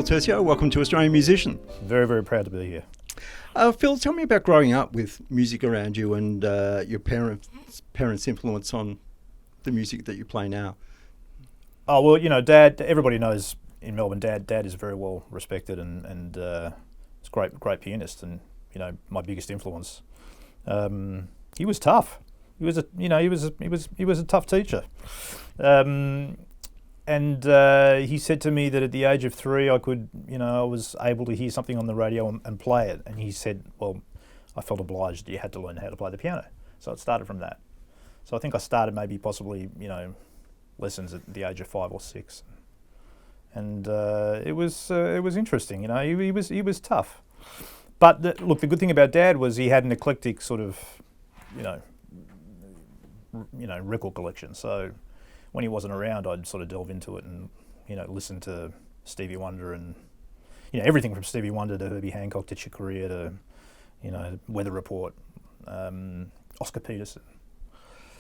Turcio. Welcome to Australian Musician. Very, very proud to be here. Phil, tell me about growing up with music around you and your parents' influence on the music that you play now. Oh, well, you know, Dad, everybody knows in Melbourne, Dad is very well respected and he's a great pianist and, you know, my biggest influence. He was tough. He was a tough teacher. And he said to me that at the age of 3, I was able to hear something on the radio and play it. And he said, well, I felt obliged. You had to learn how to play the piano. So it started from that. So I think I started possibly, lessons at the age of 5 or 6. And it was interesting. You know, he was tough. But the good thing about Dad was he had an eclectic sort of, record collection. So when he wasn't around, I'd sort of delve into it and, listen to Stevie Wonder and, everything from Stevie Wonder to Herbie Hancock to Chick Corea to, Weather Report, Oscar Peterson.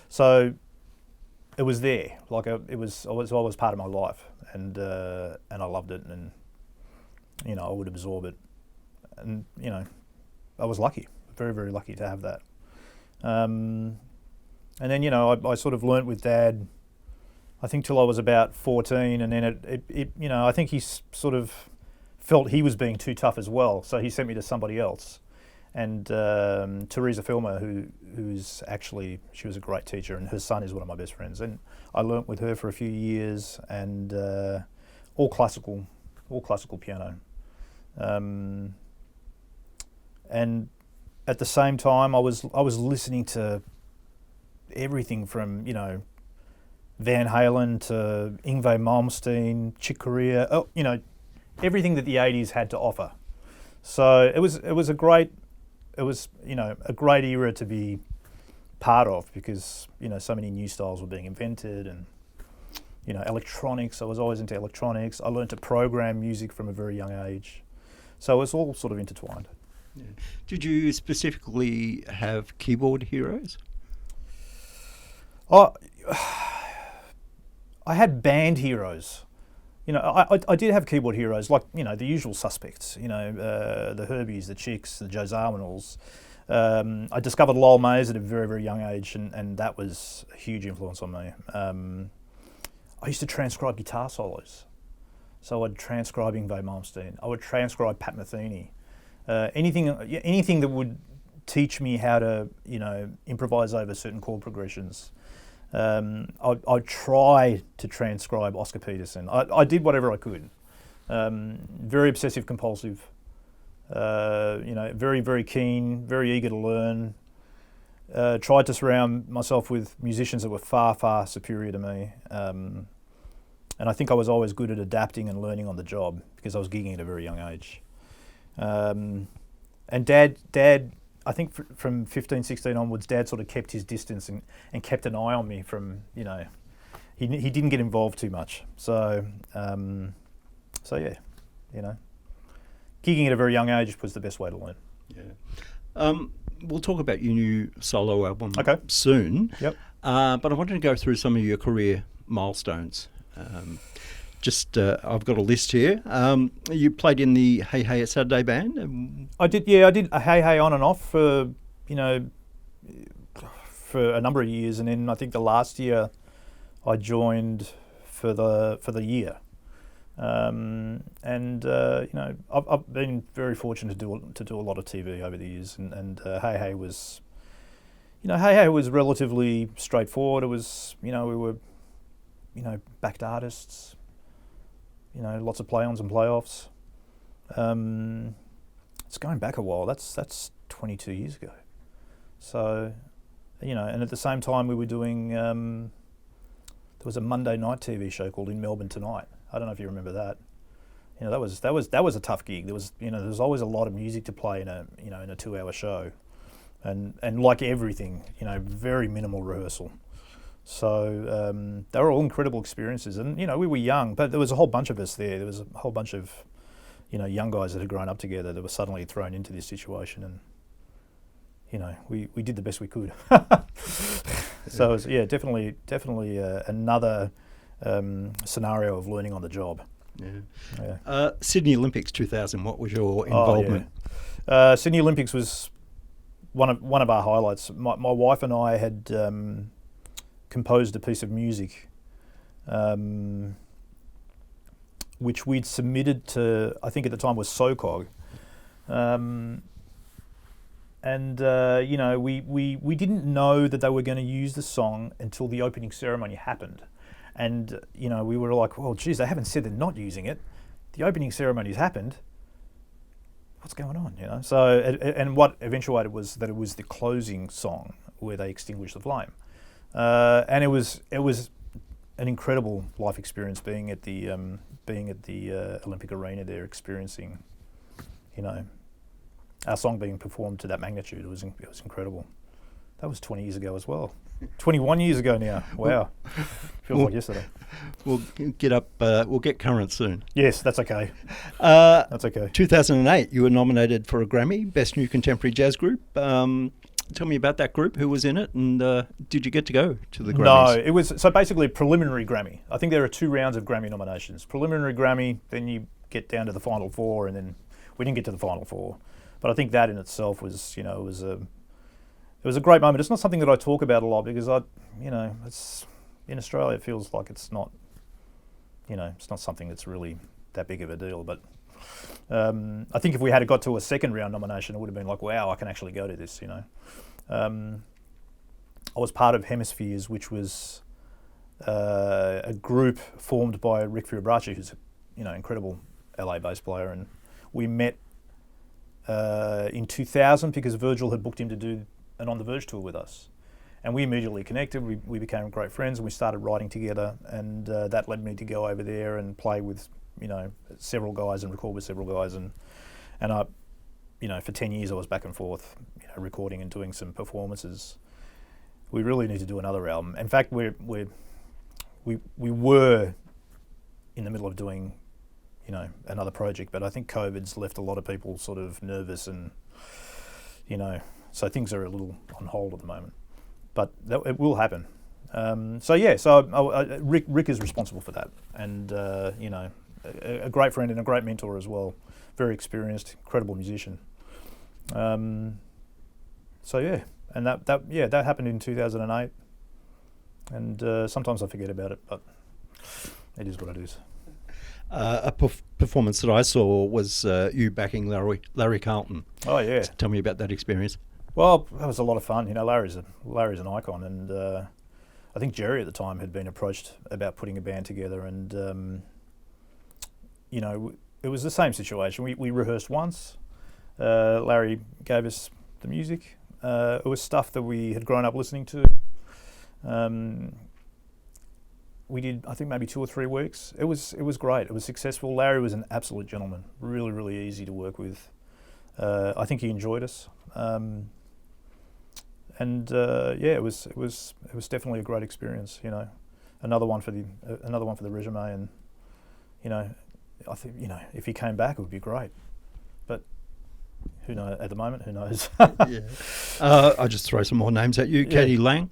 So it was there, it was always part of my life, and I loved it, and I would absorb it, and I was lucky, very, very lucky to have that. And then I sort of learnt with Dad, I think till I was about 14, and then it I think he sort of felt he was being too tough as well, so he sent me to somebody else. And Teresa Filmer, who's actually, she was a great teacher, and her son is one of my best friends. And I learnt with her for a few years, and all classical piano. And at the same time, I was listening to everything from Van Halen to Yngwie Malmsteen, Chick Corea, everything that the 80s had to offer. So it was a great era to be part of, because so many new styles were being invented, and electronics. I was always into electronics. I learned to program music from a very young age, so it's all sort of intertwined. Yeah. Did you specifically have keyboard heroes? I had band heroes. I did have keyboard heroes, like, the usual suspects, the Herbies, the Chicks, the Joe Zawinulls. I discovered Lowell Mays at a very, very young age, and that was a huge influence on me. I used to transcribe guitar solos. So I'd transcribe Yngwie Malmsteen. I would transcribe Pat Metheny. Anything that would teach me how to, improvise over certain chord progressions. I'd try to transcribe Oscar Peterson. I did whatever I could. Very obsessive compulsive, very, very keen, very eager to learn. Tried to surround myself with musicians that were far, far superior to me. And I think I was always good at adapting and learning on the job, because I was gigging at a very young age. And Dad, I think from 15, 16 onwards, Dad sort of kept his distance and kept an eye on me from, he didn't get involved too much. So yeah, gigging at a very young age was the best way to learn. Yeah. We'll talk about your new solo album soon. Yep. But I wanted to go through some of your career milestones. I've got a list here. You played in the Hey Hey It's Saturday band. I did a Hey Hey on and off for a number of years, and then I think the last year I joined for the year. I've been very fortunate to do a lot of TV over the years, and Hey Hey was, relatively straightforward. It was, we were, backed artists. Lots of play-ons and playoffs. It's going back a while. That's 22 years ago. So, and at the same time we were doing, there was a Monday night TV show called In Melbourne Tonight. I don't know if you remember that. That was a tough gig. There was always a lot of music to play in a 2-hour show, and like everything, very minimal rehearsal. So they were all incredible experiences, and we were young, but there was a whole bunch of us there. There was a whole bunch of young guys that had grown up together that were suddenly thrown into this situation, and we did the best we could. So it was, definitely another scenario of learning on the job. Yeah. Sydney Olympics 2000. What was your involvement? Sydney Olympics was one of our highlights. My wife and I had composed a piece of music, which we'd submitted to, I think at the time was SOCOG. We didn't know that they were going to use the song until the opening ceremony happened. And, we were like, well, geez, they haven't said they're not using it. The opening ceremony's happened. What's going on, So, and what eventuated was that it was the closing song where they extinguished the flame. And it was an incredible life experience being at the Olympic Arena there, experiencing, our song being performed to that magnitude. It was incredible. That was 20 years ago as well. 21 years ago now. Wow. Feels like yesterday. We'll get current soon. Yes, that's okay. That's okay. 2008, you were nominated for a Grammy, Best New Contemporary Jazz Group. Tell me about that group, who was in it, and did you get to go to the Grammys? No, it was so basically a preliminary Grammy. I think there are 2 rounds of Grammy nominations. Preliminary Grammy, then you get down to the final 4, and then we didn't get to the final 4. But I think that in itself was, it was a great moment. It's not something that I talk about a lot because it's in Australia. It feels like it's not, it's not something that's really that big of a deal. But I think if we had got to a second round nomination, it would have been like, wow, I can actually go to this. I was part of Hemispheres, which was a group formed by Rick Fiorabracci, who's an incredible LA bass player, and we met in 2000 because Virgil had booked him to do an On the Verge tour with us. And we immediately connected, we became great friends, and we started writing together, and that led me to go over there and play with, several guys and record with several guys, and I, for 10 years I was back and forth, recording and doing some performances. We really need to do another album. In fact, we were in the middle of doing, another project, but I think COVID's left a lot of people sort of nervous, and, so things are a little on hold at the moment. But it will happen. Rick is responsible for that, and a great friend and a great mentor as well. Very experienced, incredible musician. And that happened in 2008. And sometimes I forget about it, but it is what it is. A performance that I saw was you backing Larry Carlton. Oh yeah. So tell me about that experience. Well, that was a lot of fun. Larry's an icon, and I think Jerry at the time had been approached about putting a band together, and it was the same situation. We rehearsed once. Larry gave us the music. It was stuff that we had grown up listening to. We did, I think, maybe 2 or 3 weeks. It was great. It was successful. Larry was an absolute gentleman. Really, really easy to work with. I think he enjoyed us. It was definitely a great experience. Another one for the resume, and I think if he came back, it would be great. But who knows? At the moment, who knows? Yeah. I'll just throw some more names at you. Yeah. Katie Lang.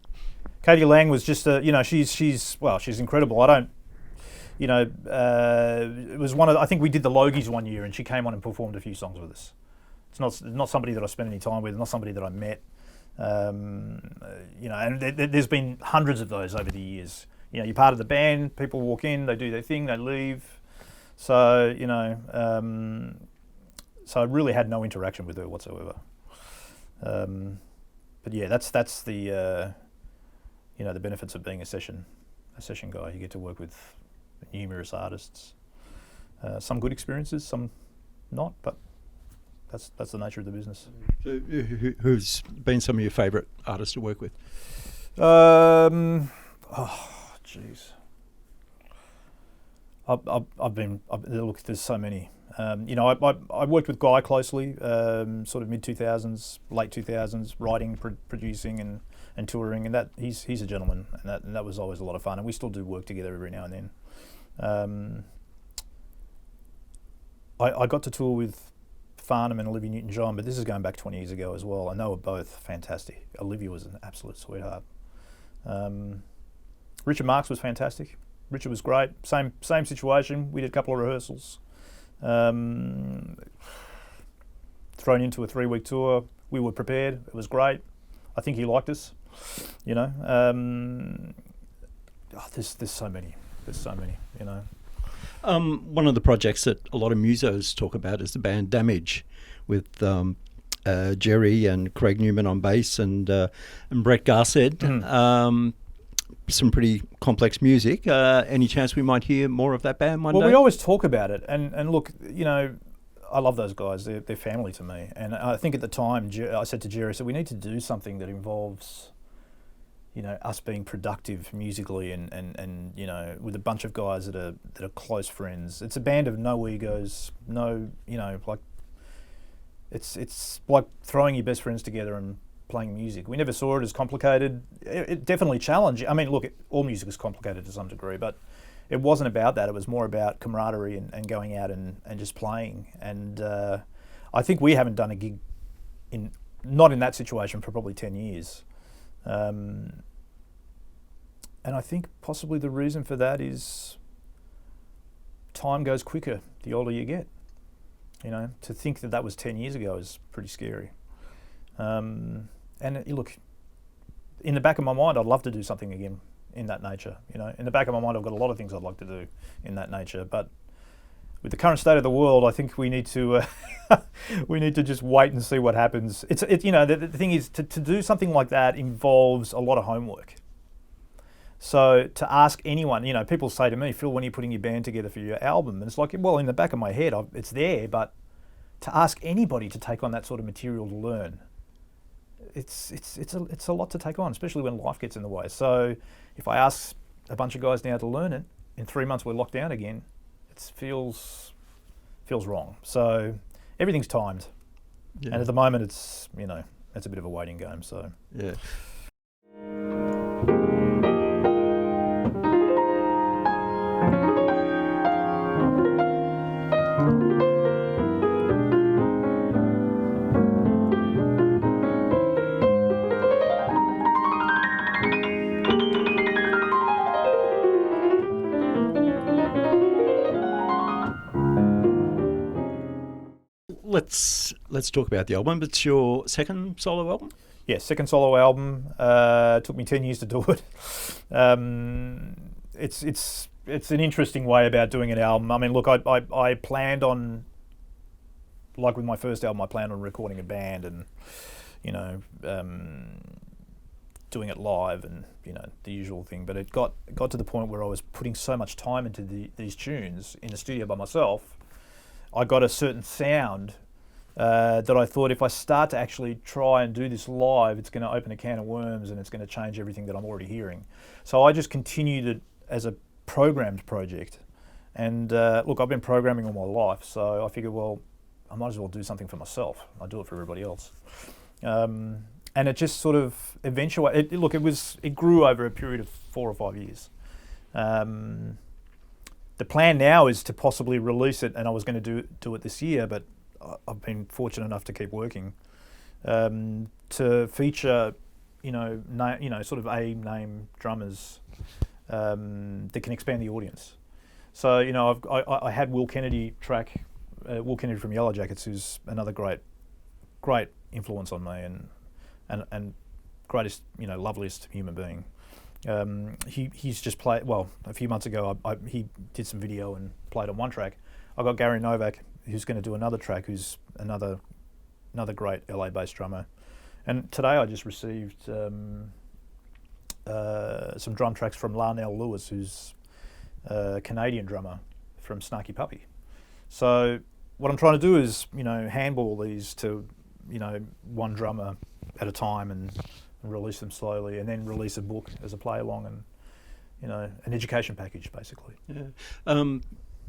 Katie Lang was just she's incredible. I don't. It was I think we did the Logies one year, and she came on and performed a few songs with us. It's not somebody that I spent any time with, not somebody that I met. And there's been hundreds of those over the years. You're part of the band, people walk in, they do their thing, they leave. So, so I really had no interaction with her whatsoever. But yeah, that's the, the benefits of being a session guy. You get to work with numerous artists. Some good experiences, some not, but that's the nature of the business. So who's been some of your favourite artists to work with? Look, there's so many. I worked with Guy closely, sort of mid 2000s, late 2000s, writing, producing, and touring, and that he's a gentleman, and that was always a lot of fun, and we still do work together every now and then. I got to tour with Farnham and Olivia Newton John, but this is going back 20 years ago as well, and they were both fantastic. Olivia was an absolute sweetheart. Richard Marx was fantastic. Richard was great. Same situation. We did a couple of rehearsals. Thrown into a 3-week tour. We were prepared. It was great. I think he liked us. You know, there's so many. There's so many. You know. One of the projects that a lot of musos talk about is the band Damage, with Jerry and Craig Newman on bass and Brett Garsed. Some pretty complex music. Any chance we might hear more of that band one day? Well, we always talk about it, and look, you know, I love those guys. They're family to me, and I think at the time I said to Jerry, I said, we need to do something that involves, you know, us being productive musically and you know, with a bunch of guys that are close friends. It's a band of no egos, no, you know, like it's like throwing your best friends together and playing music. We never saw it as complicated. It definitely challenged. I mean, look, all music is complicated to some degree, but it wasn't about that. It was more about camaraderie and going out and just playing. And I think we haven't done a gig not in that situation for probably 10 years. And I think possibly the reason for that is time goes quicker the older you get. You know, to think that was 10 years ago is pretty scary. And look, in the back of my mind, I'd love to do something again in that nature. You know, in the back of my mind, I've got a lot of things I'd like to do in that nature. But with the current state of the world, I think we need to just wait and see what happens. It's you know, the thing is to do something like that involves a lot of homework. So to ask anyone, you know, people say to me, Phil, when are you putting your band together for your album? And it's like, well, in the back of my head, it's there, but to ask anybody to take on that sort of material to learn, it's a lot to take on, especially when life gets in the way. So if I ask a bunch of guys now to learn it, in 3 months we're locked down again, it feels wrong. So everything's timed. Yeah. And at the moment it's, you know, it's a bit of a waiting game. So yeah. Let's talk about the album. It's your second solo album? Yeah, second solo album. Took me 10 years to do it. It's an interesting way about doing an album. I mean, look, I planned on, like with my first album, I planned on recording a band and, you know, doing it live and, you know, the usual thing. But it got to the point where I was putting so much time into these tunes in the studio by myself. I got a certain sound that I thought if I start to actually try and do this live, it's going to open a can of worms and it's going to change everything that I'm already hearing. So I just continued it as a programmed project. And look, I've been programming all my life, so I figured, well, I might as well do something for myself. I do it for everybody else. And it just sort of eventuated. It grew over a period of 4 or 5 years. The plan now is to possibly release it, and I was going to do it this year, but I've been fortunate enough to keep working to feature, sort of A-name drummers that can expand the audience. So, you know, I had Will Kennedy Will Kennedy from Yellow Jackets, who's another great influence on me and greatest, you know, loveliest human being. He's just played, well, a few months ago, he did some video and played on one track. I got Gary Novak, who's going to do another track, who's another great LA-based drummer. And today I just received some drum tracks from Larnell Lewis, who's a Canadian drummer from Snarky Puppy. So what I'm trying to do is, you know, handball these to, you know, one drummer at a time and release them slowly, and then release a book as a play along, and, you know, an education package basically. Yeah.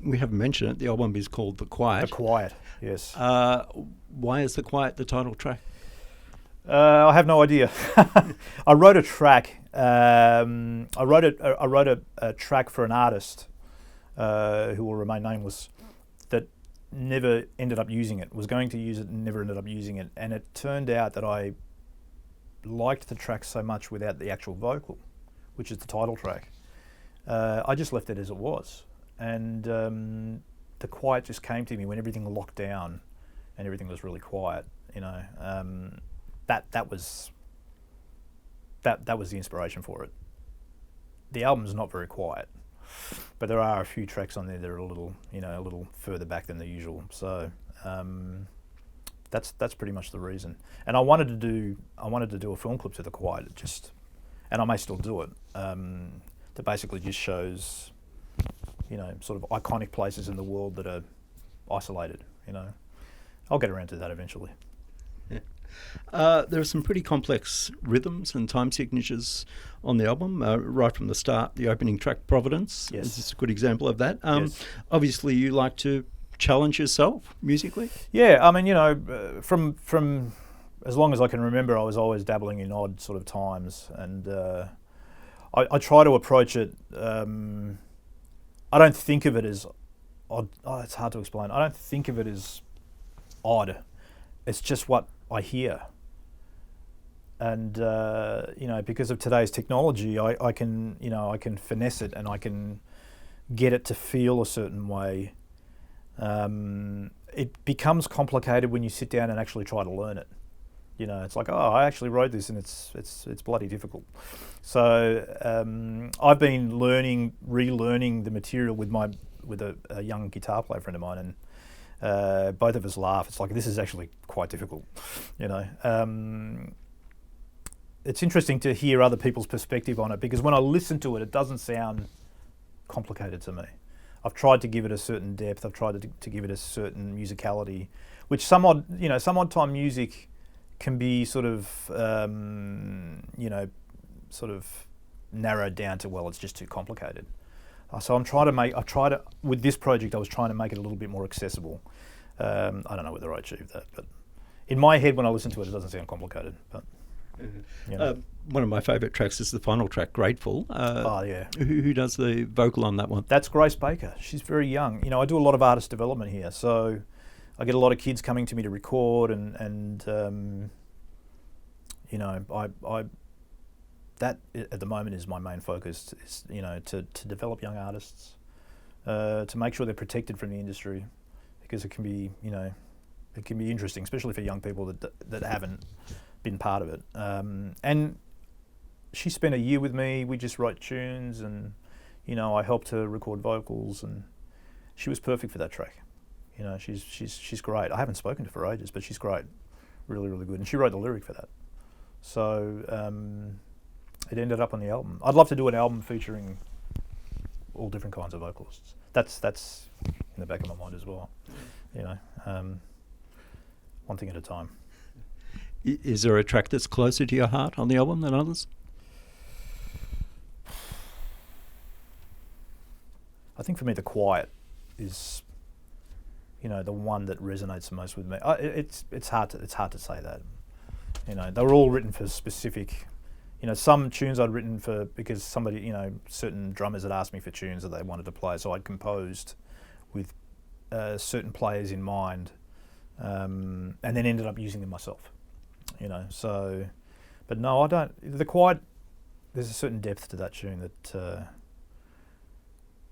We haven't mentioned it. The album is called The Quiet. The Quiet, yes. Why is The Quiet the title track? I have no idea. I wrote a track. I wrote a track for an artist who will remain nameless that never ended up using it. Was going to use it and never ended up using it. And it turned out that I liked the track so much without the actual vocal, which is the title track. I just left it as it was, and the quiet just came to me when everything locked down, and everything was really quiet. You know, that was the inspiration for it. The album's not very quiet, but there are a few tracks on there that are a little further back than the usual. So that's pretty much the reason. And I wanted to do a film clip to the quiet, and I may still do it. That basically just shows, sort of iconic places in the world that are isolated. I'll get around to that eventually. There are some pretty complex rhythms and time signatures on the album, right from the start. The opening track, Providence, is a good example of that. Yes. Obviously, you like to challenge yourself musically? Yeah, I mean, from as long as I can remember, I was always dabbling in odd sort of times, and I try to approach it. I don't think of it as odd. Oh, it's hard to explain. I don't think of it as odd. It's just what I hear. And because of today's technology, I can finesse it, and I can get it to feel a certain way. It becomes complicated when you sit down and actually try to learn it. It's like, oh, I actually wrote this, and it's bloody difficult. So I've been relearning the material with a young guitar player friend of mine, and both of us laugh. It's like, this is actually quite difficult, It's interesting to hear other people's perspective on it, because when I listen to it, it doesn't sound complicated to me. I've tried to give it a certain depth. I've tried to give it a certain musicality, which some odd time music can be sort of, sort of narrowed down to, well, it's just too complicated. So with this project, I was trying to make it a little bit more accessible. I don't know whether I achieved that, but in my head, when I listen to it, it doesn't sound complicated. But one of my favourite tracks is the final track, Grateful. Oh yeah. Who does the vocal on that one? That's Grace Baker. She's very young. I do a lot of artist development here, so I get a lot of kids coming to me to record, and I that at the moment is my main focus, is to develop young artists, to make sure they're protected from the industry, because it can be interesting, especially for young people that haven't been part of it. And she spent a year with me. We just wrote tunes, and I helped her record vocals, and she was perfect for that track. She's great. I haven't spoken to her for ages, but she's great, really, really good. And she wrote the lyric for that. So it ended up on the album. I'd love to do an album featuring all different kinds of vocalists. That's in the back of my mind as well. One thing at a time. Is there a track that's closer to your heart on the album than others? I think for me, The Quiet is, the one that resonates the most with me. It's hard to say that. They were all written for specific. Some tunes I'd written because somebody, certain drummers had asked me for tunes that they wanted to play, so I'd composed with certain players in mind, and then ended up using them myself. So, but no, I don't. The Quiet, there's a certain depth to that tune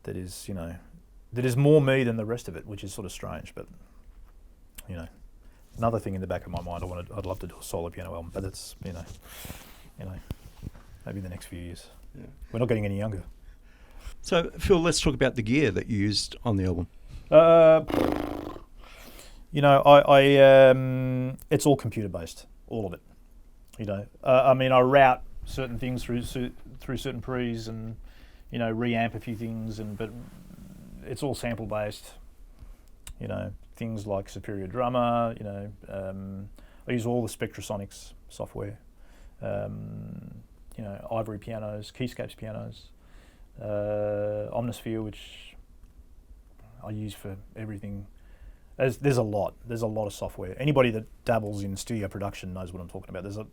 that is more me than the rest of it, which is sort of strange. But another thing in the back of my mind, I'd love to do a solo piano album, but it's maybe in the next few years. Yeah. We're not getting any younger. So, Phil, let's talk about the gear that you used on the album. It's all computer based, all of it. I route certain things through certain pre's, and reamp a few things, but it's all sample based. Things like Superior Drummer. I use all the Spectrasonics software. Ivory pianos, Keyscapes pianos, Omnisphere, which I use for everything. There's a lot of software. Anybody that dabbles in studio production knows what I'm talking about.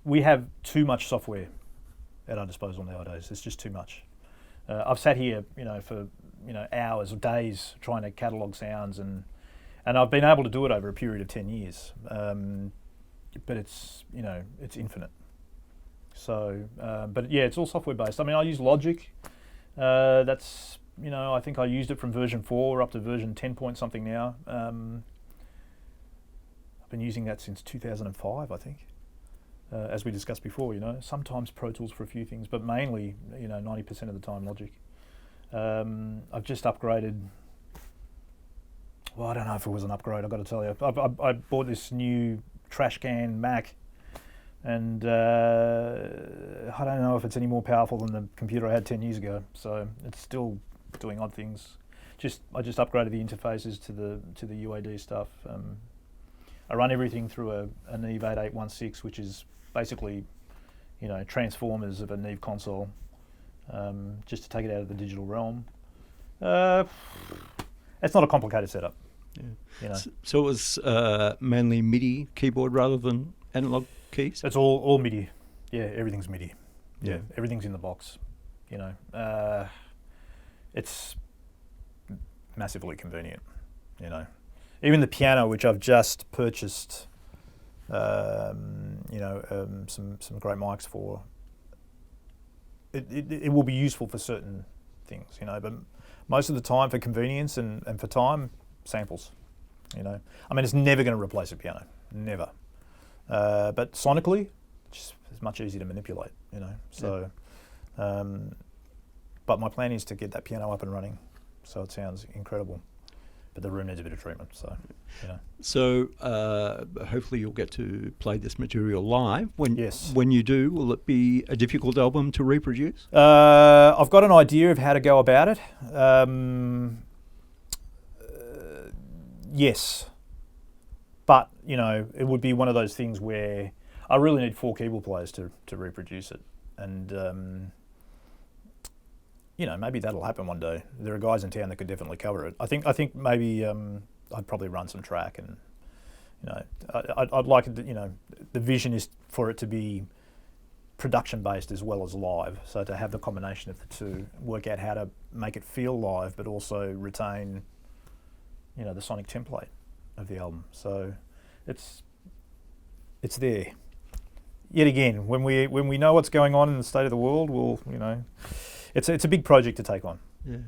We have too much software at our disposal nowadays. It's just too much. I've sat here, for hours or days trying to catalogue sounds, and I've been able to do it over a period of 10 years. But it's infinite. So, but yeah, it's all software based. I mean, I use Logic. That's, I think I used it from version 4 up to version 10 point something now. I've been using that since 2005, I think. As we discussed before, sometimes Pro Tools for a few things, but mainly, 90% of the time Logic. I've just upgraded. Well, I don't know if it was an upgrade, I've got to tell you. I bought this new trash can Mac, and I don't know if it's any more powerful than the computer I had 10 years ago, so it's still doing odd things. I just upgraded the interfaces to the UAD stuff. I run everything through a Neve 8816, which is basically, transformers of a Neve console, just to take it out of the digital realm. It's not a complicated setup. Yeah. So it was mainly MIDI keyboard rather than analog keys? It's all MIDI. Yeah, everything's MIDI. Yeah, everything's in the box. It's massively convenient. Even the piano, which I've just purchased, some great mics for. It will be useful for certain things, but most of the time for convenience and for time, samples. It's never going to replace a piano, never. But sonically, it's much easier to manipulate, So, but my plan is to get that piano up and running, so it sounds incredible. But the room needs a bit of treatment, so. So hopefully you'll get to play this material live. Yes. When you do, will it be a difficult album to reproduce? I've got an idea of how to go about it. Yes. But, it would be one of those things where I really need 4 keyboard players to reproduce it. And, maybe that'll happen one day. There are guys in town that could definitely cover it. I think maybe I'd probably run some track, and I'd like it. The vision is for it to be production based as well as live. So to have the combination of the two, work out how to make it feel live, but also retain, the sonic template of the album. So it's there. Yet again, when we know what's going on in the state of the world, we'll It's a big project to take on. Yeah.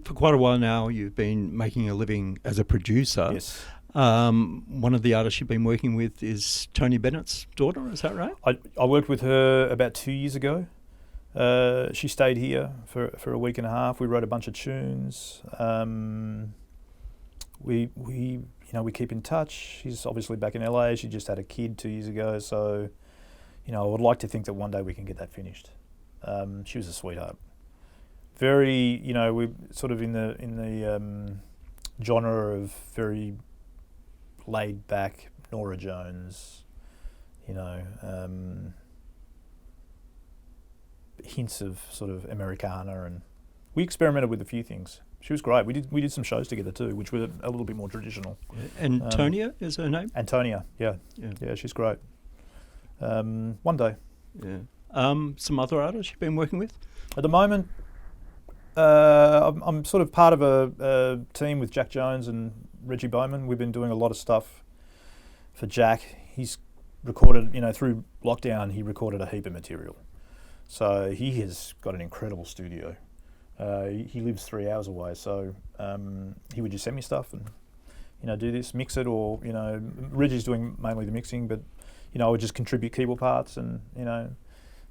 For quite a while now, you've been making a living as a producer. Yes. One of the artists you've been working with is Tony Bennett's daughter. Is that right? I worked with her about 2 years ago. She stayed here for a week and a half. We wrote a bunch of tunes. We keep in touch. She's obviously back in LA. She just had a kid 2 years ago. So, I would like to think that one day we can get that finished. She was a sweetheart. Very, we're sort of in the genre of very laid back Norah Jones, hints of sort of Americana, and we experimented with a few things. She was great. We did some shows together too, which were a little bit more traditional. Antonia is her name? Antonia, yeah, she's great. One day. Yeah. Some other artists you've been working with? At the moment, I'm sort of part of a team with Jack Jones and Reggie Bowman. We've been doing a lot of stuff for Jack. He's recorded, through lockdown, he recorded a heap of material. So he has got an incredible studio. He lives 3 hours away, so he would just send me stuff and, do this, mix it, or, Reggie's doing mainly the mixing, but, I would just contribute keyboard parts and,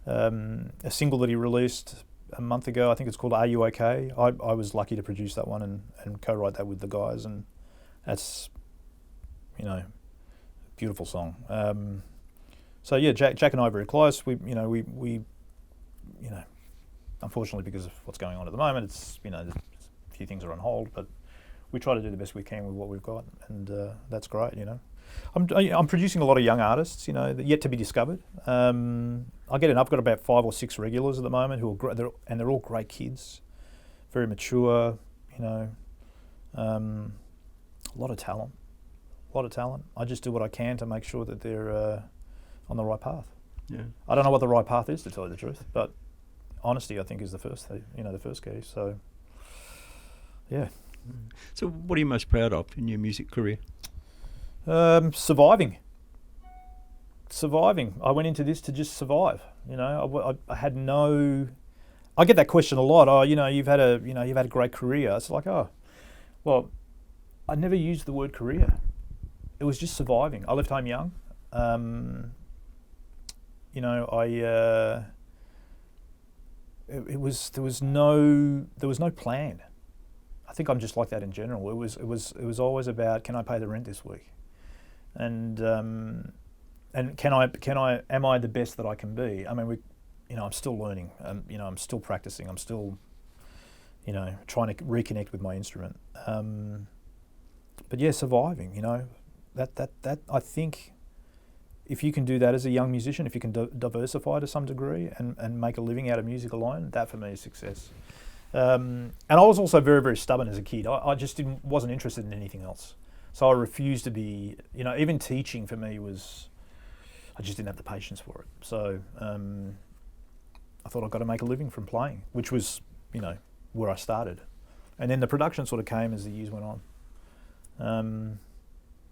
a single that he released a month ago, I think it's called Are You OK? I was lucky to produce that one and co-write that with the guys, and that's, beautiful song. So yeah, Jack and I are very close. We unfortunately, because of what's going on at the moment, it's, a few things are on hold, but we try to do the best we can with what we've got, and that's great, I'm producing a lot of young artists, that yet to be discovered. I've got about 5 or 6 regulars at the moment who are great, and they're all great kids, very mature, a lot of talent. I just do what I can to make sure that they're on the right path. Yeah. I don't know what the right path is, to tell you the truth, but honesty, I think, is the first key. So, yeah. So, what are you most proud of in your music career? Surviving. I went into this to just survive. I had no I get that question a lot. Oh, you've had a great career. It's like, oh, well, I never used the word career. It was just surviving. I left home young. There was no plan. I think I'm just like that in general. It was always about, can I pay the rent this week, and am I the best that I can be? I mean, I'm still learning. I'm still practicing. I'm still, trying to reconnect with my instrument. But yeah, surviving. That I think, if you can do that as a young musician, if you can diversify to some degree and make a living out of music alone, that for me is success. And I was also very, very stubborn as a kid. I just wasn't interested in anything else. So I refused to be, even teaching for me I just didn't have the patience for it. So I thought I've got to make a living from playing, which was, where I started. And then the production sort of came as the years went on.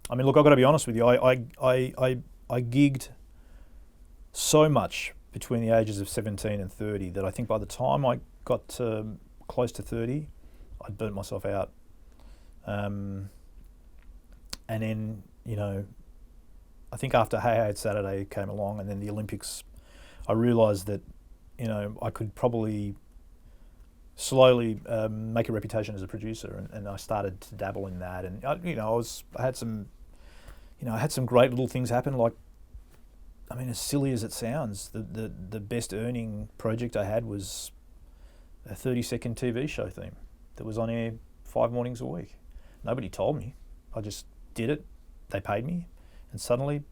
I mean, look, I've got to be honest with you. I gigged so much between the ages of 17 and 30 that I think by the time I got close to 30, I'd burnt myself out. And then, I think after Hey Hey It's Saturday came along and then the Olympics, I realised that, I could probably slowly make a reputation as a producer, and I started to dabble in that. And, I had some great little things happen, like, I mean, as silly as it sounds, the best earning project I had was a 30-second TV show theme that was on air 5 mornings a week. Nobody told me. I just did it. They paid me, and suddenly,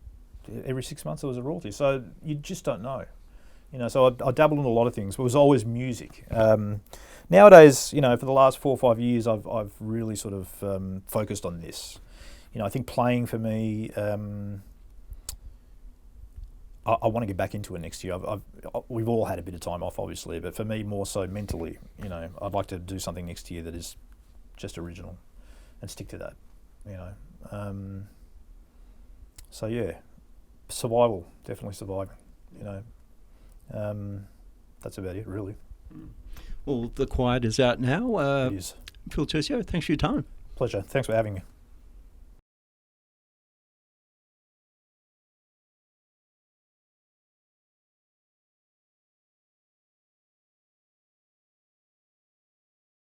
every 6 months there was a royalty. So you just don't know, So I dabbled in a lot of things, but it was always music. Nowadays, for the last 4 or 5 years, I've really sort of focused on this. I think playing for me, I want to get back into it next year. We've all had a bit of time off, obviously, but for me, more so mentally, I'd like to do something next year that is just original and stick to that, So yeah, survival, definitely surviving, That's about it, really. Well, The Quiet is out now. It is. Phil Turcio, thanks for your time. Pleasure. Thanks for having me.